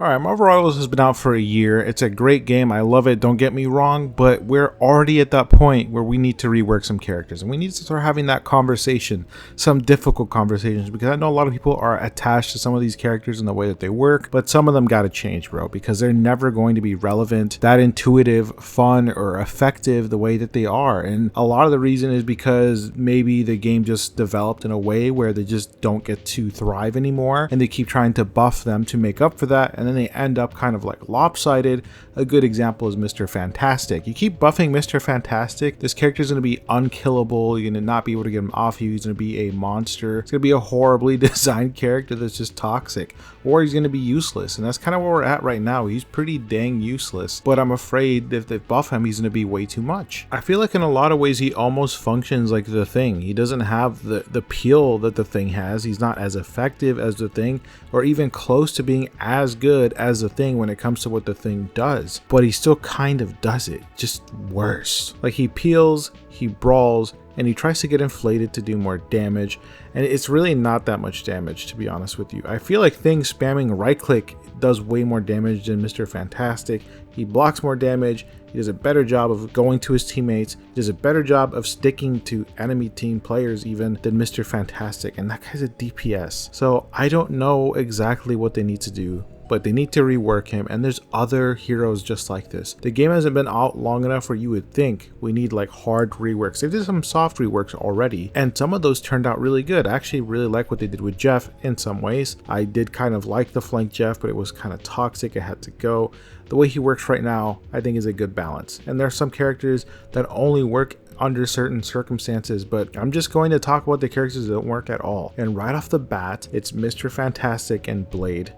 Alright, Marvel Rivals has been out for a year. It's a great game. I love it, don't get me wrong, but we're already at that point where we need to rework some characters. And we need to start having that conversation, some difficult conversations, because I know a lot of people are attached to some of these characters in the way that they work, but some of them gotta change, bro, because they're never going to be relevant, that intuitive, fun, or effective the way that they are. And a lot of the reason is because maybe the game just developed in a way where they just don't get to thrive anymore, and they keep trying to buff them to make up for that, and then they end up kind of like lopsided. A good example is Mr. Fantastic. You keep buffing Mr. Fantastic, this character is going to be unkillable. You're going to not be able to get him off you. He's going to be a monster. It's going to be a horribly designed character that's just toxic, or he's going to be useless. And that's kind of where we're at right now. He's pretty dang useless, but I'm afraid if they buff him, he's going to be way too much. I feel like in a lot of ways he almost functions like the Thing. He doesn't have the peel that the Thing has. He's not as effective as the Thing, or even close to being as good as the Thing when it comes to what the Thing does, but he still kind of does it, just worse. Like, he peels, he brawls, and he tries to get inflated to do more damage, and it's really not that much damage, to be honest with you. I feel like Thing spamming right click does way more damage than Mr. Fantastic. He blocks more damage, he does a better job of going to his teammates, he does a better job of sticking to enemy team players even than Mr. Fantastic, and that guy's a DPS. So I don't know exactly what they need to do, but they need to rework him, and there's other heroes just like this. The game hasn't been out long enough where you would think we need like hard reworks. They did some soft reworks already, and some of those turned out really good. I actually really like what they did with Jeff in some ways. I did kind of like the flank Jeff, but it was kind of toxic. It had to go. The way he works right now, I think, is a good balance. And there are some characters that only work under certain circumstances, but I'm just going to talk about the characters that don't work at all. And right off the bat, it's Mr. Fantastic and Blade.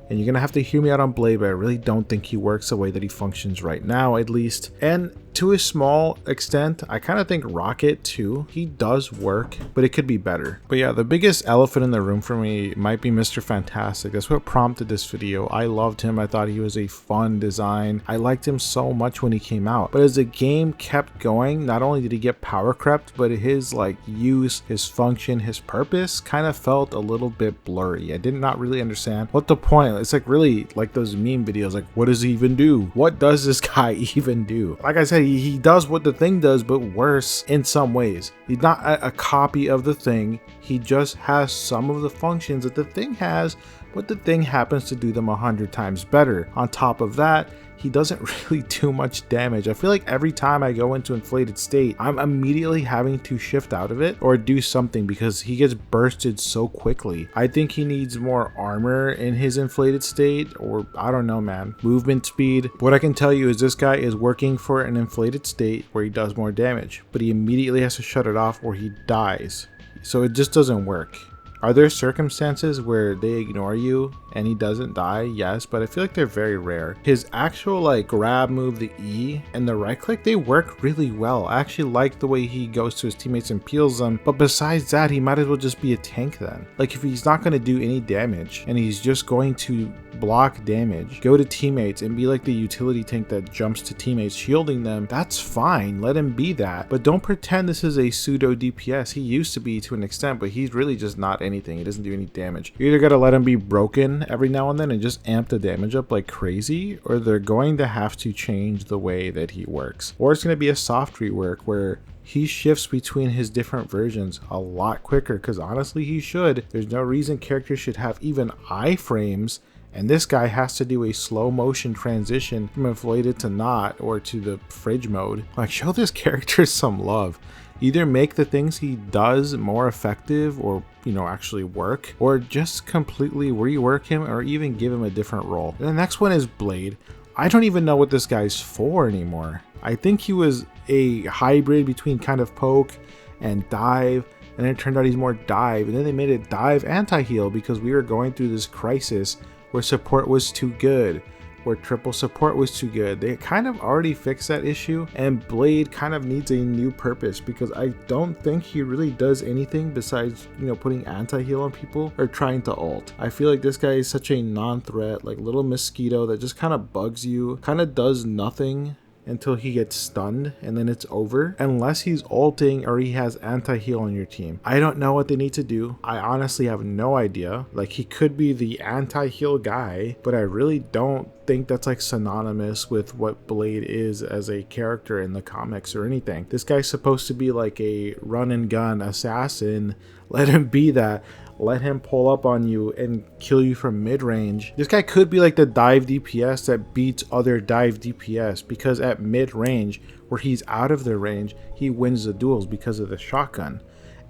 And you're gonna have to hear me out on Blade, but I really don't think he works the way that he functions right now, at least. And to a small extent, I kind of think Rocket too. He does work, but it could be better. But yeah, the biggest elephant in the room for me might be Mr. Fantastic. That's what prompted this video. I loved him. I thought he was a fun design. I liked him so much when he came out. But as the game kept going, not only did he get power crept, but his like use, his function, his purpose kind of felt a little bit blurry. I did not really understand what the point. It's like really like those meme videos, like, what does he even do? What does this guy even do? Like I said, he does what the Thing does, but worse in some ways. He's not a copy of the Thing. He just has some of the functions that the Thing has, but the Thing happens to do them 100 times better. On top of that, he doesn't really do much damage. I feel like every time I go into inflated state, I'm immediately having to shift out of it or do something because he gets bursted so quickly. I think he needs more armor in his inflated state, or I don't know, man. Movement speed. What I can tell you is this guy is working for an inflated state where he does more damage, but he immediately has to shut it off or he dies. So it just doesn't work. Are there circumstances where they ignore you and he doesn't die? Yes, but I feel like they're very rare. His actual like grab move, the E, and the right click, they work really well. I actually like the way he goes to his teammates and peels them, but besides that, he might as well just be a tank then. Like, if he's not going to do any damage and he's just going to block damage, go to teammates and be like the utility tank that jumps to teammates shielding them, that's fine. Let him be that, but don't pretend this is a pseudo DPS. He used to be to an extent, but he's really just not anything. He doesn't do any damage. You either gotta let him be broken every now and then and just amp the damage up like crazy, or they're going to have to change the way that he works, or it's going to be a soft rework where he shifts between his different versions a lot quicker, because honestly he should. There's no reason characters should have even iframes, and this guy has to do a slow motion transition from inflated to not, or to the fridge mode. Like, show this character some love. Either make the things he does more effective, or, you know, actually work, or just completely rework him, or even give him a different role. And the next one is Blade. I don't even know what this guy's for anymore. I think he was a hybrid between kind of poke and dive, and then it turned out he's more dive, and then they made it dive anti-heal because we were going through this crisis where support was too good, where triple support was too good. They kind of already fixed that issue, and Blade kind of needs a new purpose because I don't think he really does anything besides, you know, putting anti-heal on people or trying to ult. I feel like this guy is such a non-threat, like little mosquito that just kind of bugs you, kind of does nothing until he gets stunned, and then it's over, unless he's ulting or he has anti-heal on your team. I don't know what they need to do. I honestly have no idea. Like, he could be the anti-heal guy, but I really don't think that's like synonymous with what Blade is as a character in the comics or anything. This guy's supposed to be like a run and gun assassin. Let him be that. Let him pull up on you and kill you from mid-range. This guy could be like the dive DPS that beats other dive DPS, because at mid-range, where he's out of their range, he wins the duels because of the shotgun.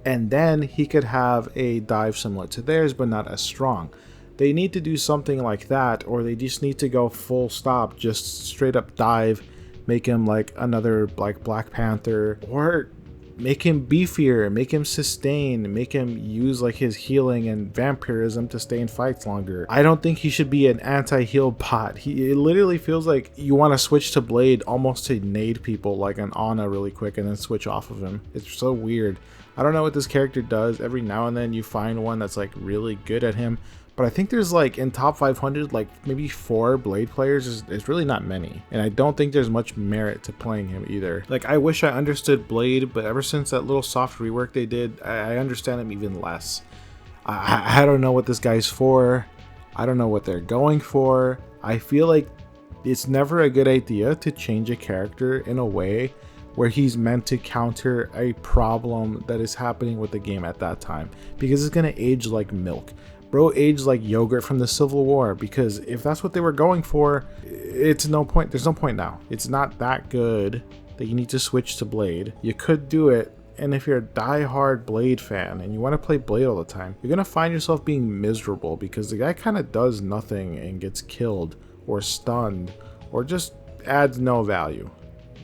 And then he could have a dive similar to theirs, but not as strong. They need to do something like that, or they just need to go full stop, just straight up dive, make him like another like Black Panther, or make him beefier, make him sustain, make him use like his healing and vampirism to stay in fights longer. I don't think he should be an anti-heal bot. It literally feels like you want to switch to Blade almost to nade people like an Ana really quick and then switch off of him. It's so weird. I don't know what this character does. Every now and then you find one that's like really good at him. But I think there's like in top 500, like maybe 4 Blade players. Is really not many. And I don't think there's much merit to playing him either. Like, I wish I understood Blade, but ever since that little soft rework they did, I understand him even less. I don't know what this guy's for. I don't know what they're going for. I feel like it's never a good idea to change a character in a way where he's meant to counter a problem that is happening with the game at that time, because it's going to age like milk. Bro aged like yogurt from the Civil War, because if that's what they were going for, it's no point. There's no point now. It's not that good that you need to switch to Blade. You could do it, and if you're a die-hard Blade fan and you want to play Blade all the time, you're gonna find yourself being miserable, because the guy kind of does nothing and gets killed or stunned or just adds no value.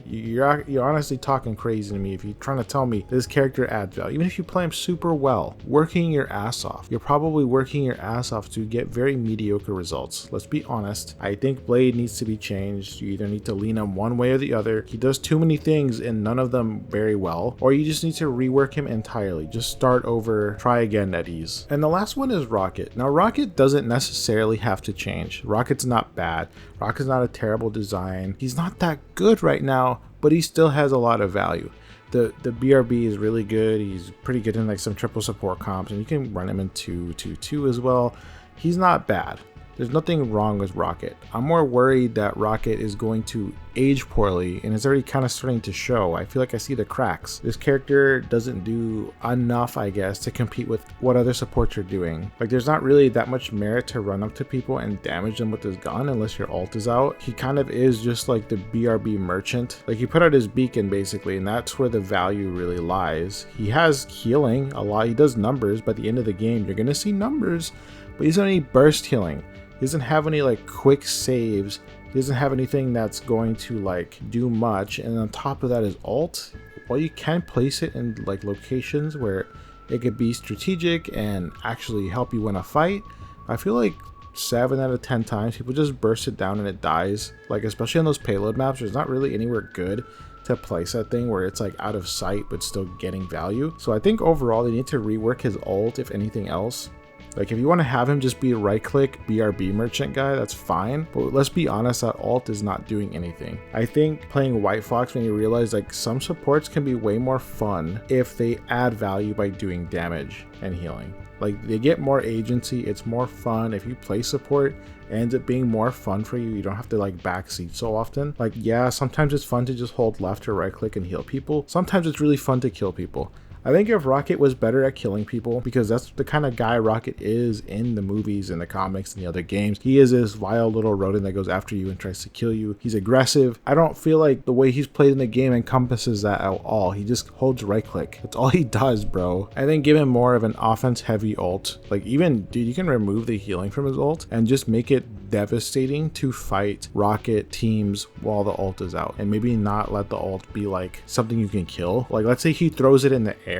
You're honestly talking crazy to me if you're trying to tell me this character adds value. Even if you play him super well, working your ass off, you're probably working your ass off to get very mediocre results. Let's be honest. I think Blade needs to be changed. You either need to lean him one way or the other. He does too many things and none of them very well, or you just need to rework him entirely. Just start over, try again at ease. And the last one is Rocket. Now, Rocket doesn't necessarily have to change. Rocket's not bad. Rocket's not a terrible design. He's not that good right now, but he still has a lot of value. The BRB is really good. He's pretty good in like some triple support comps, and you can run him in 2-2-2 as well. He's not bad. There's nothing wrong with Rocket. I'm more worried that Rocket is going to age poorly, and it's already kind of starting to show. I feel like I see the cracks. This character doesn't do enough, I guess, to compete with what other supports are doing. Like, there's not really that much merit to run up to people and damage them with his gun unless your ult is out. He kind of is just like the BRB merchant. Like, he put out his beacon basically, and that's where the value really lies. He has healing a lot. He does numbers. By the end of the game, you're gonna see numbers, but he's only burst healing. He doesn't have any like quick saves. He doesn't have anything that's going to like do much. And on top of that is ult. While you can place it in like locations where it could be strategic and actually help you win a fight, I feel like 7 out of 10 times people just burst it down and it dies. Like, especially on those payload maps, there's not really anywhere good to place that thing where it's like out of sight but still getting value. So I think overall they need to rework his ult, if anything else. Like, if you want to have him just be a right-click BRB merchant guy, that's fine. But let's be honest, that ult is not doing anything. I think playing White Fox, when you realize like some supports can be way more fun if they add value by doing damage and healing. Like, they get more agency, it's more fun. If you play support, it ends up being more fun for you. You don't have to like backseat so often. Like, yeah, sometimes it's fun to just hold left or right click and heal people. Sometimes it's really fun to kill people. I think if Rocket was better at killing people, because that's the kind of guy Rocket is in the movies and the comics and the other games. He is this vile little rodent that goes after you and tries to kill you. He's aggressive. I don't feel like the way he's played in the game encompasses that at all. He just holds right click. That's all he does, bro. I think give him more of an offense heavy ult. Like, even, dude, you can remove the healing from his ult and just make it devastating to fight Rocket teams while the ult is out, and maybe not let the ult be like something you can kill. Like, let's say he throws it in the air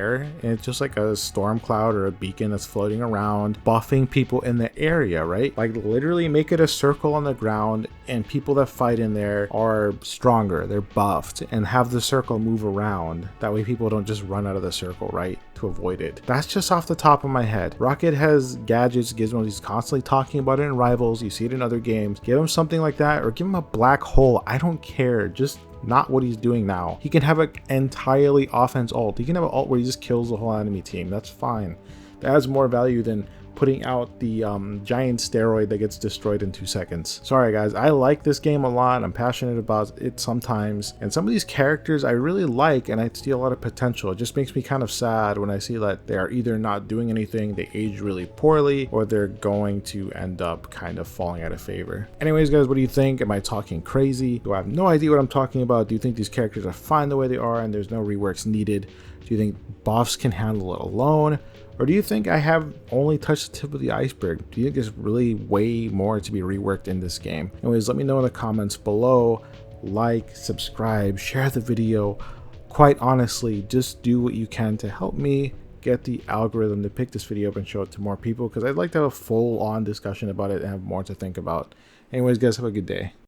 and it's just like a storm cloud or a beacon that's floating around, buffing people in the area, right? Like, literally make it a circle on the ground, and people that fight in there are stronger, they're buffed, and have the circle move around. That way people don't just run out of the circle, right, to avoid it. That's just off the top of my head. Rocket has gadgets, gizmos, he's constantly talking about it in Rivals, you see it in other games. Give him something like that, or give him a black hole. I don't care, just not what he's doing now. He can have an entirely offense ult. He can have an ult where he just kills the whole enemy team. That's fine. That has more value than putting out the giant steroid that gets destroyed in 2 seconds. Sorry guys, I like this game a lot. I'm passionate about it sometimes, and some of these characters I really like and I see a lot of potential. It just makes me kind of sad when I see that they are either not doing anything, they age really poorly, or they're going to end up kind of falling out of favor. Anyways guys, what do you think? Am I talking crazy? Do I have no idea what I'm talking about? Do you think these characters are fine the way they are and there's no reworks needed? Do you think buffs can handle it alone? Or do you think I have only touched the tip of the iceberg? Do you think there's really way more to be reworked in this game? Anyways, let me know in the comments below. Like, subscribe, share the video. Quite honestly, just do what you can to help me get the algorithm to pick this video up and show it to more people, because I'd like to have a full-on discussion about it and have more to think about. Anyways guys, have a good day.